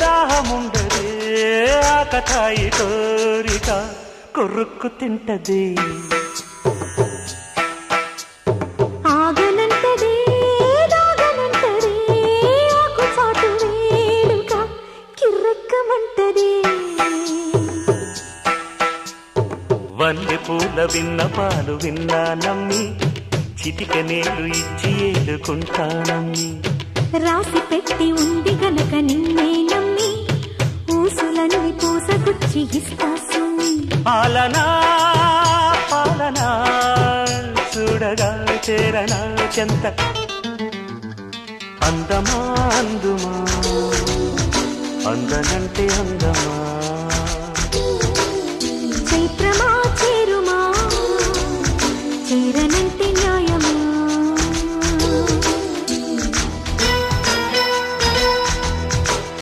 దాహముండదే ఆకతాయి కోరిక కొరుక్కు తింటది ఆగనంటదే దాగనంటదే ఆకుచాటు వేడుక కిర్రెక్కమంటదే వన్నె పూల విన్న పాలు విన్నా నమ్మి చిటిక నేలు ఇచ్చి ఏలుకుంటానమ్మి రాసి పెట్టి ఉంది గనక నిన్నే నమ్మి ఊసులన్నీ పూసగుచ్చి ఇస్తా సుమ్మి పాలనా పాలనా చూడగా చేరనా చెంత అందమా అందుమా అందనంటే అందమా చైత్రమా